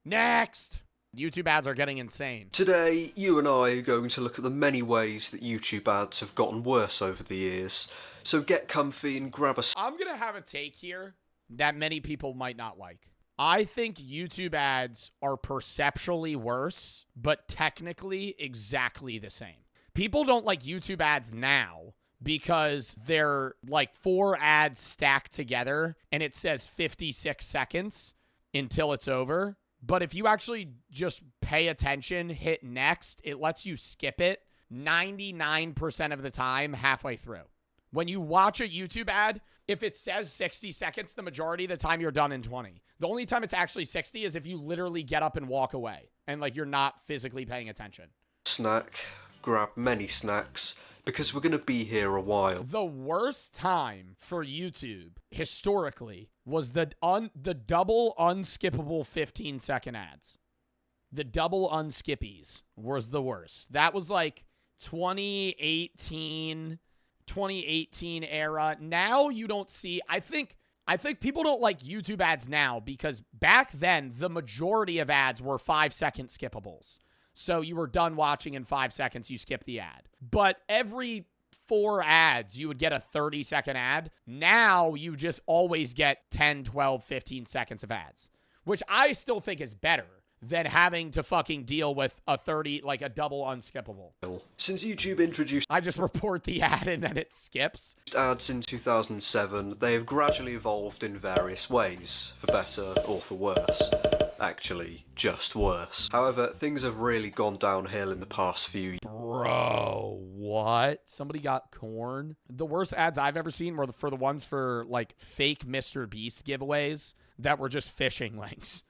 Next! YouTube ads are getting insane. Today, you and I are going to look at the many ways that YouTube ads have gotten worse over the years. So get comfy and grab a... I'm going to have a take here that many people might not like. I think YouTube ads are perceptually worse, but technically exactly the same. People don't like YouTube ads now because they're like 4 ads stacked together and it says 56 seconds until it's over. But if you actually just pay attention, hit next, it lets you skip it 99% of the time halfway through. When you watch a YouTube ad, if it says 60 seconds, the majority of the time you're done in 20. The only time it's actually 60 is if you literally get up and walk away and like you're not physically paying attention. Snack, grab many snacks, because we're going to be here a while. The worst time for YouTube historically was the double unskippable 15-second ads. The double unskippies was the worst. That was like 2018 era. Now you don't see, I think people don't like YouTube ads now because back then the majority of ads were 5-second skippables. So you were done watching in 5 seconds, you skip the ad. But every 4 ads, you would get a 30-second ad. Now you just always get 10, 12, 15 seconds of ads, which I still think is better than having to fucking deal with a double unskippable. Since YouTube introduced I just report the ad and then it skips. ads in 2007, they have gradually evolved in various ways, for better or for worse. Actually, just worse. However, things have really gone downhill in the past few years. Bro, what? Somebody got corn? The worst ads I've ever seen were for the ones for like fake Mr. Beast giveaways that were just phishing links.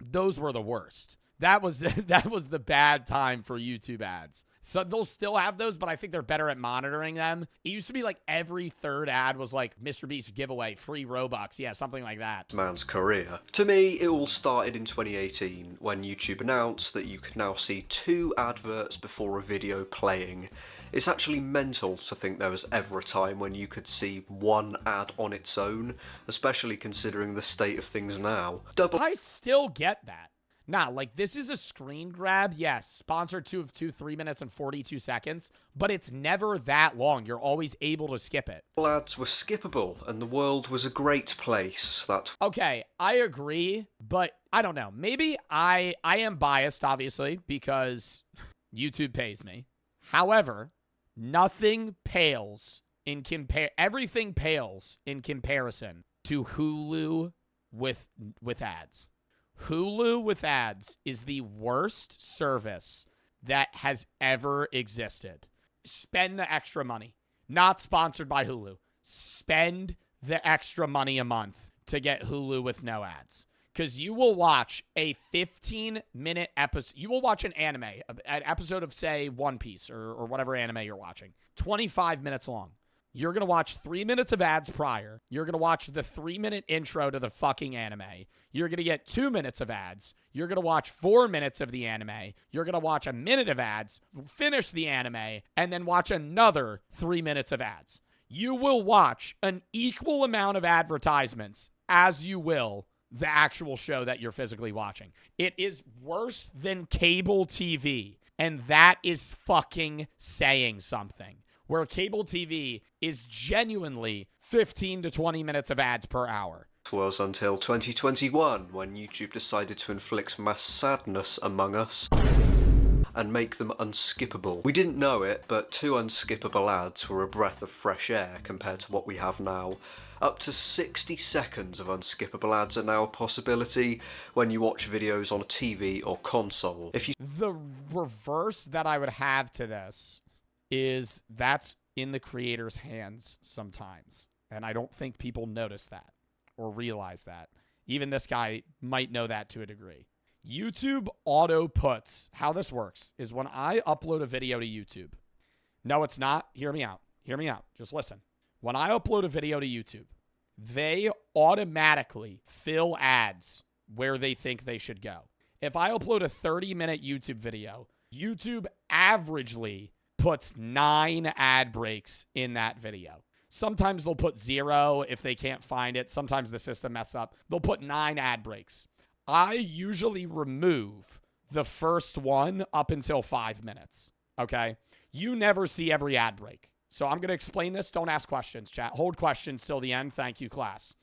Those were the worst. That was the bad time for YouTube ads. So they'll still have those, but I think they're better at monitoring them. It used to be like every 3rd ad was like Mr. Beast giveaway, free Robux. Yeah, something like that. Man's career. To me, it all started in 2018 when YouTube announced that you could now see 2 adverts before a video playing. It's actually mental to think there was ever a time when you could see 1 ad on its own, especially considering the state of things now. I still get that. Nah, like this is a screen grab. Yes, sponsored 2 of 2, 3 minutes and 42 seconds, but it's never that long. You're always able to skip it. Ads were skippable and the world was a great place. Okay, I agree, but I don't know. Maybe I am biased, obviously, because YouTube pays me. However, nothing pales in everything pales in comparison to Hulu with ads. Hulu with ads is the worst service that has ever existed. Spend the extra money. Not sponsored by Hulu. Spend the extra money a month to get Hulu with no ads. Because you will watch a 15-minute episode. You will watch an anime, an episode of, say, One Piece or whatever anime you're watching. 25 minutes long. You're going to watch 3 minutes of ads prior. You're going to watch the 3-minute intro to the fucking anime. You're going to get 2 minutes of ads. You're going to watch 4 minutes of the anime. You're going to watch a minute of ads, finish the anime, and then watch another 3 minutes of ads. You will watch an equal amount of advertisements as you will the actual show that you're physically watching. It is worse than cable TV, and that is fucking saying something. Where cable TV is genuinely 15 to 20 minutes of ads per hour. It was until 2021 when YouTube decided to inflict mass sadness among us and make them unskippable. We didn't know it, but 2 unskippable ads were a breath of fresh air compared to what we have now. Up to 60 seconds of unskippable ads are now a possibility when you watch videos on a TV or console. The reverse that I would have to this is that's in the creator's hands sometimes. And I don't think people notice that or realize that. Even this guy might know that to a degree. YouTube auto puts, how this works is when I upload a video to YouTube. No, it's not. Hear me out. Hear me out. Just listen. When I upload a video to YouTube, they automatically fill ads where they think they should go. If I upload a 30-minute YouTube video, YouTube averagely puts 9 ad breaks in that video. Sometimes they'll put 0 if they can't find it. Sometimes the system messes up. They'll put 9 ad breaks. I usually remove the first one up until 5 minutes, okay? You never see every ad break. So I'm going to explain this. Don't ask questions, chat. Hold questions till the end. Thank you, class.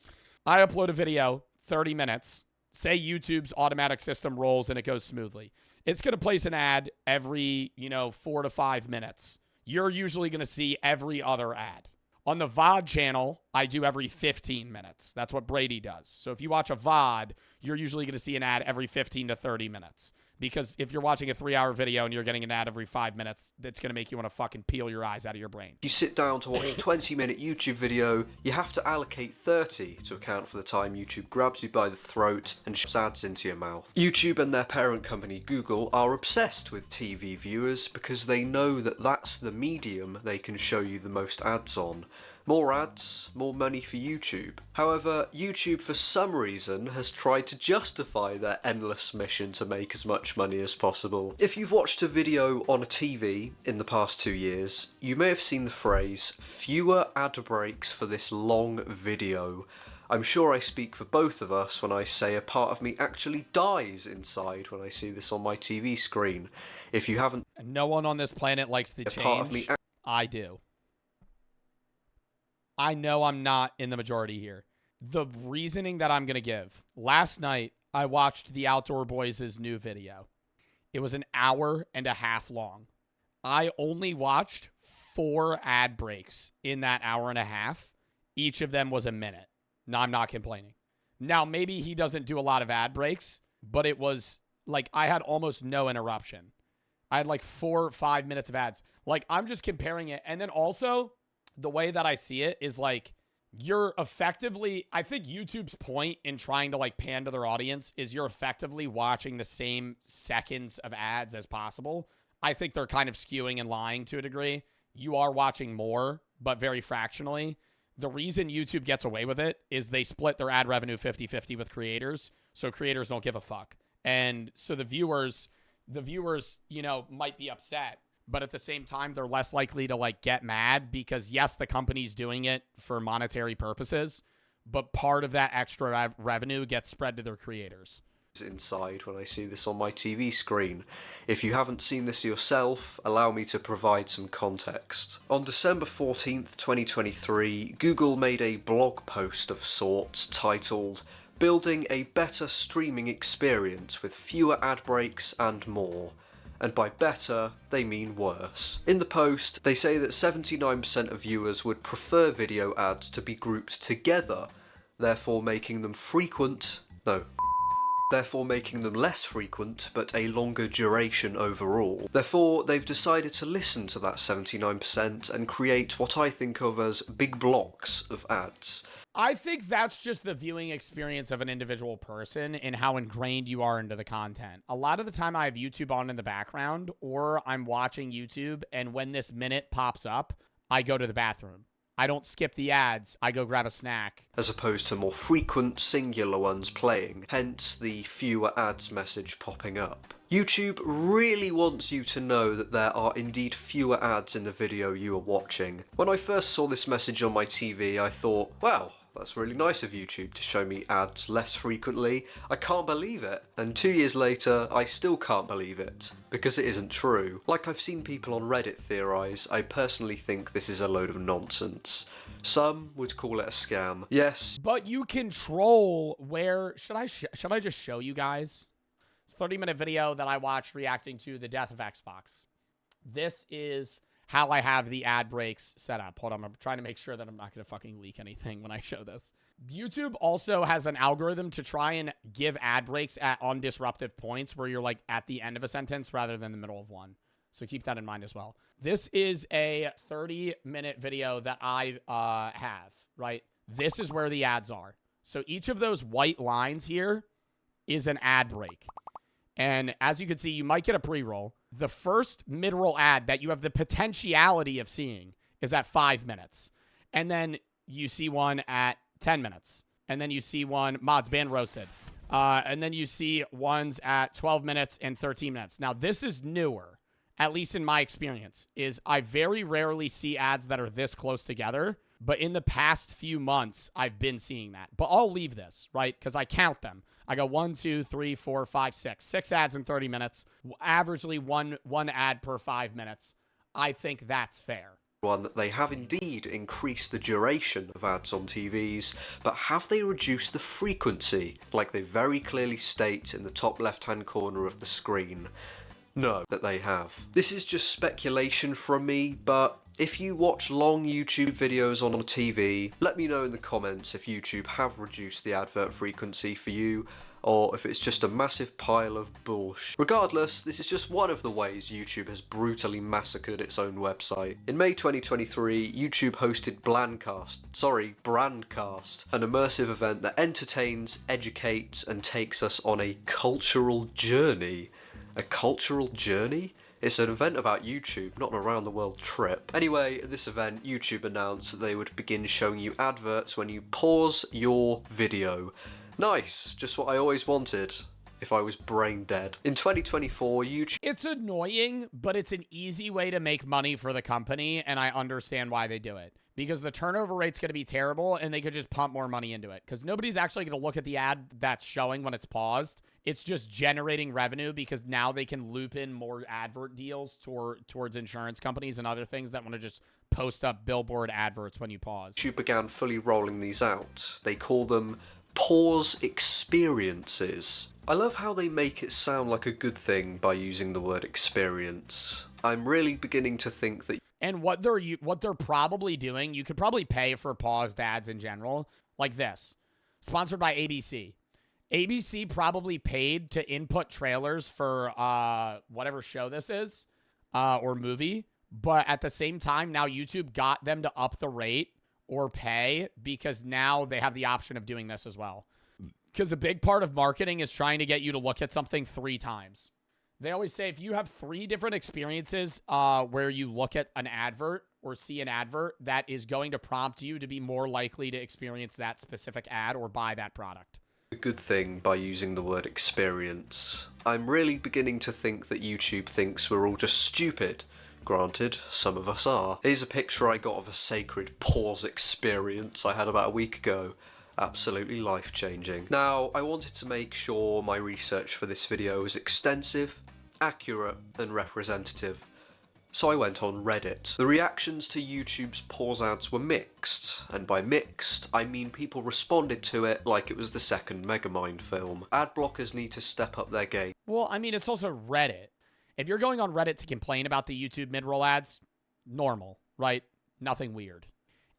I upload a video, 30 minutes. Say YouTube's automatic system rolls and it goes smoothly. It's going to place an ad every, 4 to 5 minutes. You're usually going to see every other ad. On the VOD channel, I do every 15 minutes. That's what Brady does. So if you watch a VOD, you're usually going to see an ad every 15 to 30 minutes. Because if you're watching a 3-hour video and you're getting an ad every 5 minutes, that's going to make you want to fucking peel your eyes out of your brain. You sit down to watch a 20-minute YouTube video, you have to allocate 30 to account for the time YouTube grabs you by the throat and shoves ads into your mouth. YouTube and their parent company Google are obsessed with TV viewers because they know that that's the medium they can show you the most ads on. More ads, more money for YouTube. However, YouTube for some reason has tried to justify their endless mission to make as much money as possible. If you've watched a video on a TV in the past 2 years, you may have seen the phrase, fewer ad breaks for this long video. I'm sure I speak for both of us when I say a part of me actually dies inside when I see this on my TV screen. If you haven't... No one on this planet likes the change. Part of me I do. I know I'm not in the majority here. The reasoning that I'm going to give. Last night, I watched the Outdoor Boys' new video. It was an hour and a half long. I only watched 4 ad breaks in that hour and a half. Each of them was a minute. No, I'm not complaining. Now, maybe he doesn't do a lot of ad breaks, but it was like I had almost no interruption. I had like 4 or 5 minutes of ads. Like, I'm just comparing it. And then also... the way that I see it is like you're effectively, I think YouTube's point in trying to like pan to their audience is you're effectively watching the same seconds of ads as possible. I think they're kind of skewing and lying to a degree. You are watching more, but very fractionally. The reason YouTube gets away with it is they split their ad revenue 50-50 with creators. So creators don't give a fuck. And so the viewers, might be upset. But at the same time, they're less likely to like get mad because yes, the company's doing it for monetary purposes, but part of that extra revenue gets spread to their creators. Inside when I see this on my TV screen. If you haven't seen this yourself, allow me to provide some context. On December 14th, 2023, Google made a blog post of sorts titled "Building a Better Streaming Experience with Fewer Ad Breaks and More." And by better, they mean worse. In the post, they say that 79% of viewers would prefer video ads to be grouped together, therefore making them less frequent, but a longer duration overall. Therefore, they've decided to listen to that 79% and create what I think of as big blocks of ads. I think that's just the viewing experience of an individual person and how ingrained you are into the content. A lot of the time I have YouTube on in the background or I'm watching YouTube and when this minute pops up, I go to the bathroom. I don't skip the ads. I go grab a snack. As opposed to more frequent singular ones playing, hence the fewer ads message popping up. YouTube really wants you to know that there are indeed fewer ads in the video you are watching. When I first saw this message on my TV, I thought, wow, that's really nice of YouTube to show me ads less frequently. I can't believe it. And 2 years later, I still can't believe it. Because it isn't true. Like I've seen people on Reddit theorise, I personally think this is a load of nonsense. Some would call it a scam. Yes. But you control where... Should I just show you guys? It's a 30-minute video that I watched reacting to the death of Xbox. This is... how I have the ad breaks set up. Hold on, I'm trying to make sure that I'm not going to fucking leak anything when I show this. YouTube also has an algorithm to try and give ad breaks at undisruptive points where you're like at the end of a sentence rather than the middle of one. So keep that in mind as well. This is a 30-minute video that I have, right? This is where the ads are. So each of those white lines here is an ad break. And as you can see, you might get a pre-roll. The first mid-roll ad that you have the potentiality of seeing is at 5 minutes. And then you see one at 10 minutes. And then you see one, mods ban roasted. And then you see ones at 12 minutes and 13 minutes. Now, this is newer, at least in my experience, is I very rarely see ads that are this close together. But in the past few months, I've been seeing that. But I'll leave this, right? Because I count them. I go 1, 2, 3, 4, 5, 6. 6 ads in 30 minutes. Averagely one ad per 5 minutes. I think that's fair. That they have indeed increased the duration of ads on TVs, but have they reduced the frequency, like they very clearly state in the top left-hand corner of the screen? No, that they have. This is just speculation from me, but if you watch long YouTube videos on TV, let me know in the comments if YouTube have reduced the advert frequency for you, or if it's just a massive pile of bullshit. Regardless, this is just one of the ways YouTube has brutally massacred its own website. In May 2023, YouTube hosted Brandcast, an immersive event that entertains, educates, and takes us on a cultural journey. A cultural journey? It's an event about YouTube, not an around the world trip. Anyway, at this event, YouTube announced that they would begin showing you adverts when you pause your video. Nice, just what I always wanted if I was brain dead. In 2024, YouTube... It's annoying, but it's an easy way to make money for the company, and I understand why they do it. Because the turnover rate's going to be terrible, and they could just pump more money into it. Because nobody's actually going to look at the ad that's showing when it's paused. It's just generating revenue because now they can loop in more advert deals towards insurance companies and other things that want to just post up billboard adverts when you pause. YouTube began fully rolling these out. They call them pause experiences. I love how they make it sound like a good thing by using the word experience. I'm really beginning to think that... And what they're probably doing, you could probably pay for paused ads in general, like this. Sponsored by ABC. ABC probably paid to input trailers for whatever show this is, or movie. But at the same time, now YouTube got them to up the rate or pay because now they have the option of doing this as well. Because a big part of marketing is trying to get you to look at something 3 times. They always say if you have 3 different experiences where you look at an advert or see an advert, that is going to prompt you to be more likely to experience that specific ad or buy that product. A good thing by using the word experience. I'm really beginning to think that YouTube thinks we're all just stupid. Granted, some of us are. Here's a picture I got of a sacred pause experience I had about a week ago. Absolutely life-changing. Now, I wanted to make sure my research for this video was extensive, accurate, and representative. So I went on Reddit. The reactions to YouTube's pause ads were mixed, and by mixed, I mean people responded to it like it was the second Megamind film. Ad blockers need to step up their game. Well, I mean, it's also Reddit. If you're going on Reddit to complain about the YouTube mid-roll ads, normal, right? Nothing weird.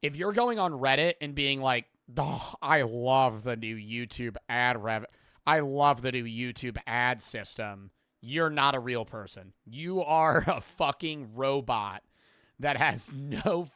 If you're going on Reddit and being like, oh, I love the new YouTube I love the new YouTube ad system, you're not a real person. You are a fucking robot that has no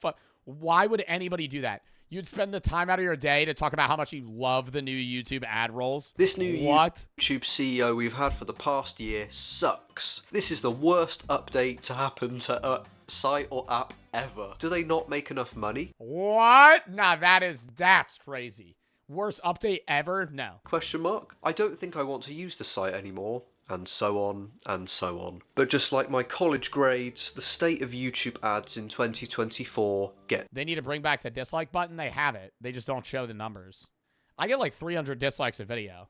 Why would anybody do that? You'd spend the time out of your day to talk about how much you love the new YouTube ad rolls. This new YouTube CEO we've had for the past year sucks. This is the worst update to happen to a site or app ever. Do they not make enough money? What? Nah, that's crazy. Worst update ever? No. Question mark? I don't think I want to use the site anymore. And so on, and so on. But just like my college grades, the state of YouTube ads in 2024 They need to bring back the dislike button. They have it. They just don't show the numbers. I get like 300 dislikes a video.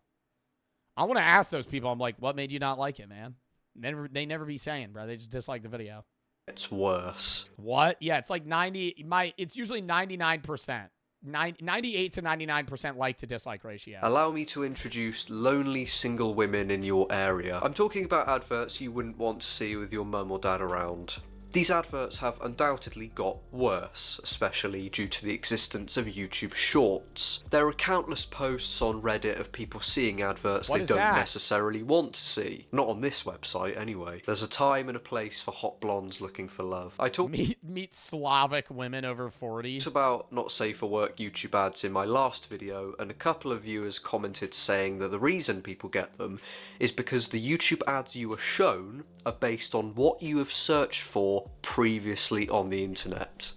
I want to ask those people, I'm like, what made you not like it, man? They never be saying, bro. They just dislike the video. It's worse. What? Yeah, it's like 90. It's usually 99%. 98 to 99% like to dislike ratio. Allow me to introduce lonely single women in your area. I'm talking about adverts you wouldn't want to see with your mum or dad around. These adverts have undoubtedly got worse, especially due to the existence of YouTube Shorts. There are countless posts on Reddit of people seeing adverts they don't necessarily want to see. Not on this website, anyway. There's a time and a place for hot blondes looking for love. I talked meet Slavic women over 40. about not safe for work YouTube ads in my last video, and a couple of viewers commented saying that the reason people get them is because the YouTube ads you are shown are based on what you have searched for previously on the internet.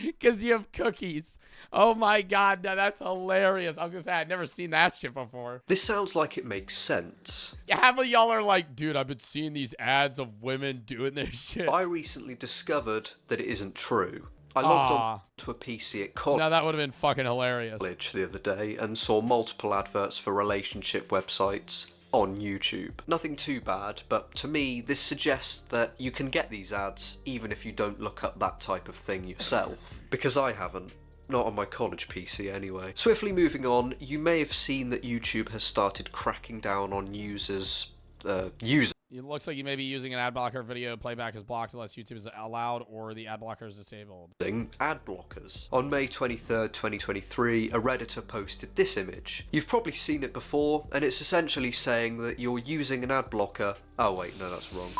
Because you have cookies. Oh my god, no, that's hilarious. I was gonna say, I'd never seen that shit before. This sounds like it makes sense. Yeah, half of y'all are like, dude, I've been seeing these ads of women doing this shit. I recently discovered that it isn't true. I logged on to a PC at college. No, that would have been fucking hilarious. The other day and saw multiple adverts for relationship websites on YouTube. Nothing too bad, but to me this suggests that you can get these ads even if you don't look up that type of thing yourself. Because I haven't. Not on my college PC anyway. Swiftly moving on, you may have seen that YouTube has started cracking down on users. It looks like you may be using an ad blocker. Video playback is blocked unless YouTube is allowed or the ad blocker is disabled. Ad blockers. On May 23rd, 2023, a Redditor posted this image. You've probably seen it before, and it's essentially saying that you're using an ad blocker. Oh wait, no, that's wrong.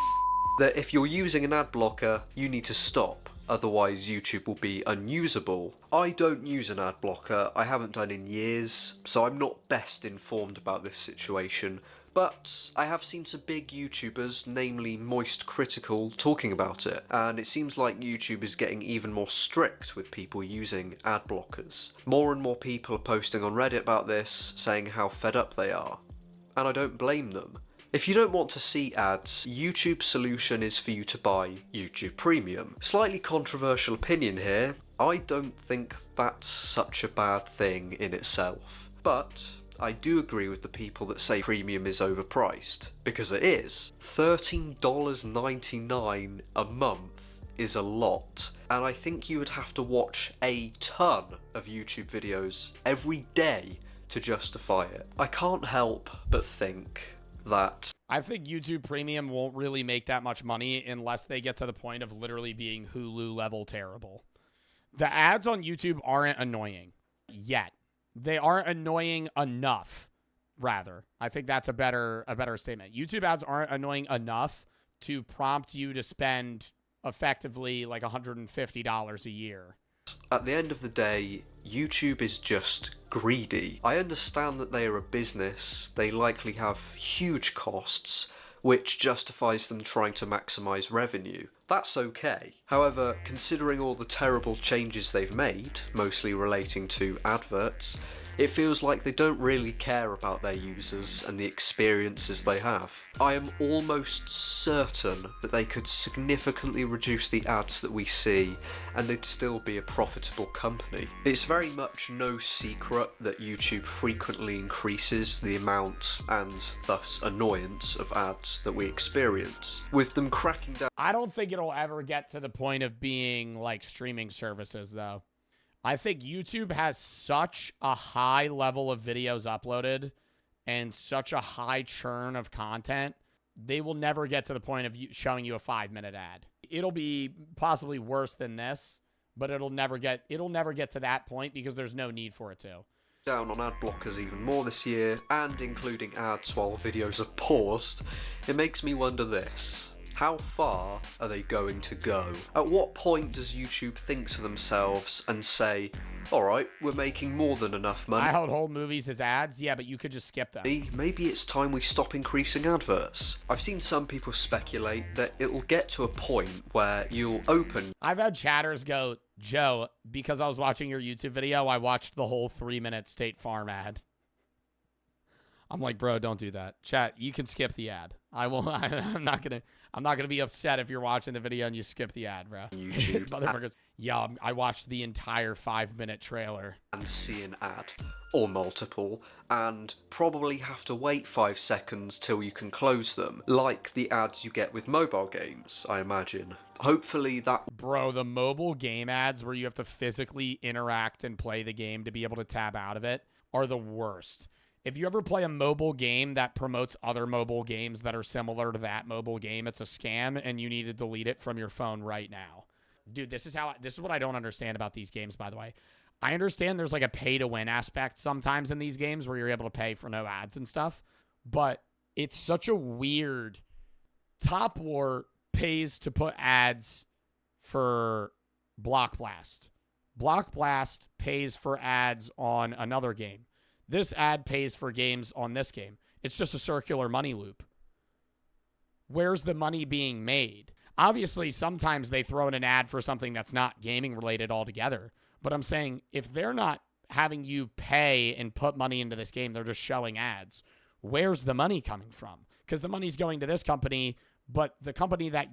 That if you're using an ad blocker, you need to stop. Otherwise, YouTube will be unusable. I don't use an ad blocker. I haven't done in years, so I'm not best informed about this situation. But I have seen some big YouTubers, namely Moist Critical, talking about it, and it seems like YouTube is getting even more strict with people using ad blockers. More and more people are posting on Reddit about this, saying how fed up they are. And I don't blame them. If you don't want to see ads, YouTube's solution is for you to buy YouTube Premium. Slightly controversial opinion here, I don't think that's such a bad thing in itself. But I do agree with the people that say Premium is overpriced, because it is. $13.99 a month is a lot, and I think you would have to watch a ton of YouTube videos every day to justify it. I can't help but think that I think YouTube Premium won't really make that much money unless they get to the point of literally being Hulu level terrible. The ads on YouTube aren't annoying yet. They aren't annoying enough, rather. I think that's a better statement. YouTube ads aren't annoying enough to prompt you to spend effectively like $150 a year. At the end of the day, YouTube is just greedy. I understand that they are a business, they likely have huge costs, which justifies them trying to maximise revenue. That's okay. However, considering all the terrible changes they've made, mostly relating to adverts, it feels like they don't really care about their users and the experiences they have. I am almost certain that they could significantly reduce the ads that we see and they'd still be a profitable company. It's very much no secret that YouTube frequently increases the amount and thus annoyance of ads that we experience. With them cracking down, I don't think it'll ever get to the point of being like streaming services though. I think YouTube has such a high level of videos uploaded and such a high churn of content, they will never get to the point of showing you a 5-minute ad. It'll be possibly worse than this, but it'll never get to that point because there's no need for it to. Down on ad blockers even more this year, and including ads while videos are paused, it makes me wonder this. How far are they going to go? At what point does YouTube think to themselves and say, alright, we're making more than enough money. I would hold movies as ads, yeah, but you could just skip them. Maybe it's time we stop increasing adverts. I've seen some people speculate that it'll get to a point where you'll open. I've had chatters go, Joe, because I was watching your YouTube video, I watched the whole 3-minute State Farm ad. I'm like, bro, don't do that. Chat, you can skip the ad. I'm not gonna be upset if you're watching the video and you skip the ad, bro. YouTube. Motherfuckers. Yeah, I watched the entire 5-minute trailer. And see an ad, or multiple, and probably have to wait 5 seconds till you can close them, like the ads you get with mobile games, I imagine. Hopefully that... Bro, the mobile game ads where you have to physically interact and play the game to be able to tab out of it are the worst. If you ever play a mobile game that promotes other mobile games that are similar to that mobile game, it's a scam and you need to delete it from your phone right now. Dude, this is what I don't understand about these games, by the way. I understand there's like a pay to win aspect sometimes in these games where you're able to pay for no ads and stuff, but it's such a weird... Top War pays to put ads for Block Blast. Block Blast pays for ads on another game. This ad pays for games on this game. It's just a circular money loop. Where's the money being made? Obviously, sometimes they throw in an ad for something that's not gaming related altogether. But I'm saying if they're not having you pay and put money into this game, they're just showing ads. Where's the money coming from? Because the money's going to this company, but the company that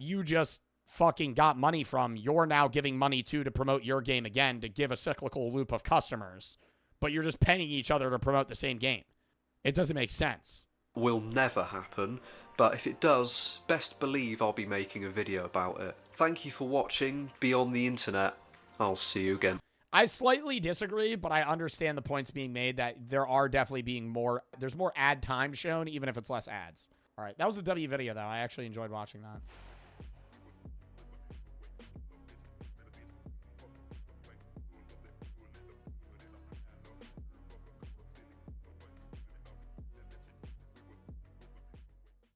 you just fucking got money from, you're now giving money to promote your game again to give a cyclical loop of customers, but you're just paying each other to promote the same game. It doesn't make sense. Will never happen, but if it does, best believe I'll be making a video about it. Thank you for watching Beyond the Internet. I'll see you again. I slightly disagree, but I understand the points being made that there are definitely there's more ad time shown, even if it's less ads. All right, that was a W video, though. I actually enjoyed watching that.